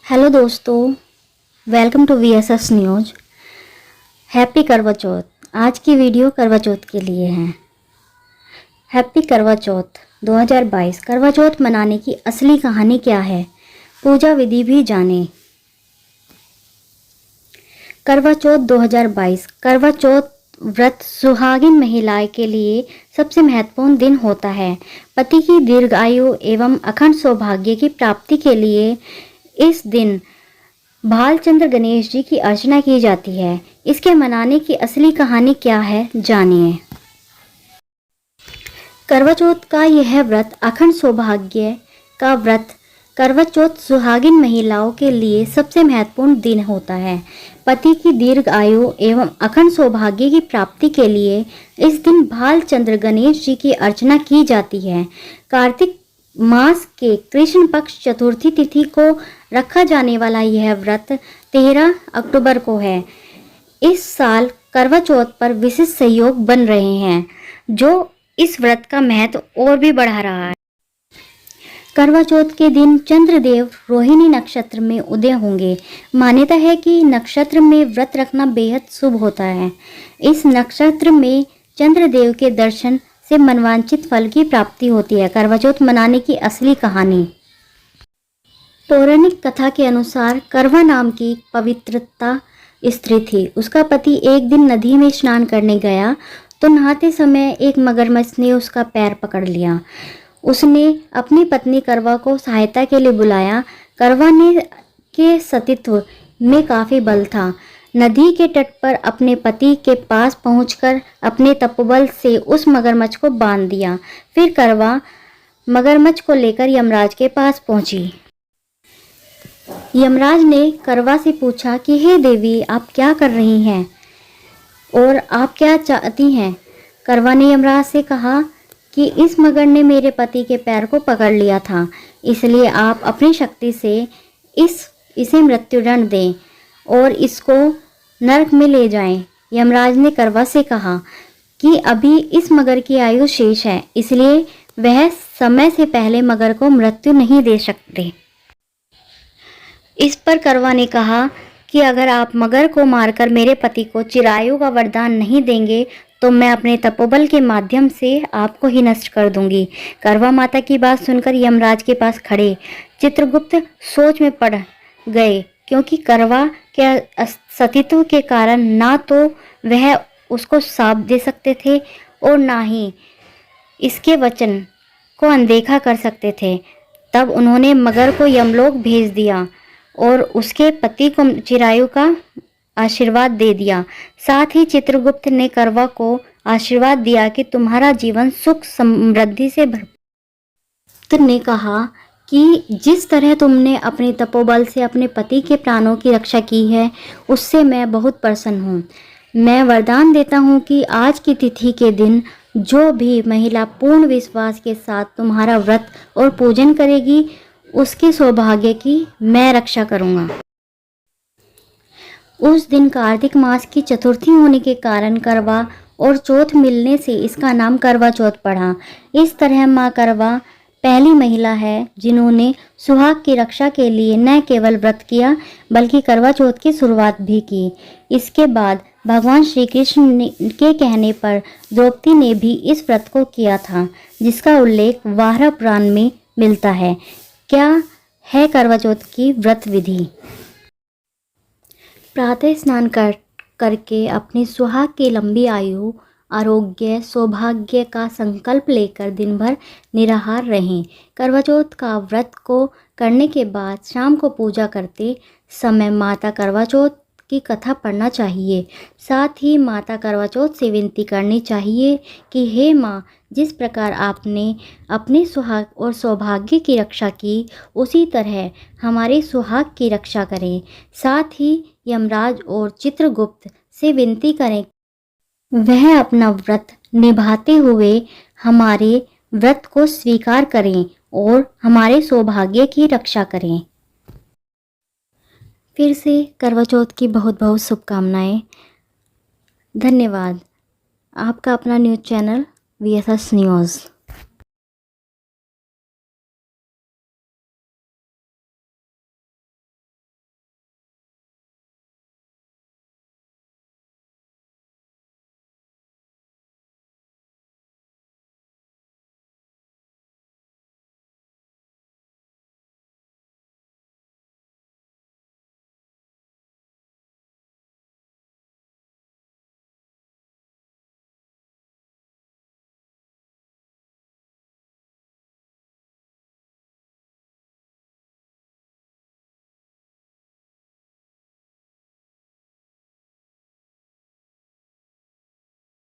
Hello दोस्तों, welcome to VSS news. Happy Karva Chauth. आज की वीडियो करवा चौथ के लिए है। हैप्पी करवा चौथ 2022। करवा चौथ मनाने की असली कहानी क्या है, पूजा विधि भी जाने। करवा चौथ 2022। करवा चौथ व्रत सुहागिन महिलाएं के लिए सबसे महत्वपूर्ण दिन होता है। पति की दीर्घायु एवं अखंड सौभाग्य की प्राप्ति के लिए इस दिन भालचंद्र गणेश जी की अर्चना की जाती है। इसके मनाने की असली कहानी क्या है, जानिए। करवा चौथ का यह व्रत अखंड सौभाग्य का व्रत। करवा चौथ सुहागिन महिलाओं के लिए सबसे महत्वपूर्ण दिन होता है। पति की दीर्घ आयु एवं अखंड सौभाग्य की प्राप्ति के लिए इस दिन भालचंद्र गणेश जी की अर्चना की जाती है। कार्तिक मास के कृष्ण पक्ष चतुर्थी तिथि को रखा जाने वाला यह व्रत 13 अक्टूबर को है। इस साल करवा चौथ पर विशेष सहयोग बन रहे हैं, जो इस व्रत का महत्व और भी बढ़ा रहा है। करवा चौथ के दिन चंद्रदेव रोहिणी नक्षत्र में उदय होंगे। मान्यता है कि नक्षत्र में व्रत रखना बेहद शुभ होता है। इस नक्षत्र में चंद्रदेव के दर्शन से मनवांछित फल की प्राप्ति होती है। करवा चौथ मनाने की असली कहानी। पौराणिक कथा के अनुसार करवा नाम की पवित्रता स्त्री थी। उसका पति एक दिन नदी में स्नान करने गया तो नहाते समय एक मगरमच्छ ने उसका पैर पकड़ लिया। उसने अपनी पत्नी करवा को सहायता के लिए बुलाया। करवा ने के सतीत्व में काफ़ी बल था। नदी के तट पर अपने पति के पास पहुंचकर अपने तपोबल से उस मगरमच्छ को बांध दिया। फिर करवा मगरमच्छ को लेकर यमराज के पास पहुंची। यमराज ने करवा से पूछा कि हे देवी, आप क्या कर रही हैं और आप क्या चाहती हैं। करवा ने यमराज से कहा कि इस मगर ने मेरे पति के पैर को पकड़ लिया था, इसलिए आप अपनी शक्ति से इसे मृत्युदंड दें और इसको नरक में ले जाएं। यमराज ने करवा से कहा कि अभी इस मगर की आयु शेष है, इसलिए वह समय से पहले मगर को मृत्यु नहीं दे सकते। इस पर करवा ने कहा कि अगर आप मगर को मारकर मेरे पति को चिरायु का वरदान नहीं देंगे तो मैं अपने तपोबल के माध्यम से आपको ही नष्ट कर दूंगी। करवा माता की बात सुनकर यमराज के पास खड़े चित्रगुप्त सोच में पड़ गए, क्योंकि करवा के सतीत्व के कारण ना तो वह उसको शाप दे सकते थे और ना ही इसके वचन को अनदेखा कर सकते थे। तब उन्होंने मगर को यमलोक भेज दिया और उसके पति को चिरायु का आशीर्वाद दे दिया। साथ ही चित्रगुप्त ने करवा को आशीर्वाद दिया कि तुम्हारा जीवन सुख समृद्धि से भरपूर। ने कहा कि जिस तरह तुमने अपने तपोबल से अपने पति के प्राणों की रक्षा की है, उससे मैं बहुत प्रसन्न हूँ। मैं वरदान देता हूँ कि आज की तिथि के दिन जो भी महिला पूर्ण विश्वास के साथ तुम्हारा व्रत और पूजन करेगी, उसके सौभाग्य की मैं रक्षा करूँगा। उस दिन कार्तिक मास की चतुर्थी होने के कारण करवा और चौथ मिलने से इसका नाम करवा चौथ पड़ा। इस तरह माँ करवा पहली महिला है जिन्होंने सुहाग की रक्षा के लिए न केवल व्रत किया बल्कि करवा चौथ की शुरुआत भी की। इसके बाद भगवान श्री कृष्ण के कहने पर द्रौपदी ने भी इस व्रत को किया था, जिसका उल्लेख वाराह पुराण में मिलता है। क्या है करवा चौथ की व्रत विधि? प्रातः स्नान करके अपनी सुहाग की लंबी आयु, आरोग्य, सौभाग्य का संकल्प लेकर दिन भर निराहार रहें। करवा चौथ का व्रत को करने के बाद शाम को पूजा करते समय माता करवा चौथ की कथा पढ़ना चाहिए। साथ ही माता करवा चौथ से विनती करनी चाहिए कि हे माँ, जिस प्रकार आपने अपने सुहाग और सौभाग्य की रक्षा की, उसी तरह हमारे सुहाग की रक्षा करें। साथ ही यमराज और चित्रगुप्त से विनती करें वह अपना व्रत निभाते हुए हमारे व्रत को स्वीकार करें और हमारे सौभाग्य की रक्षा करें। फिर से करवा चौथ की बहुत बहुत शुभकामनाएं। धन्यवाद। आपका अपना न्यूज़ चैनल VSS न्यूज़।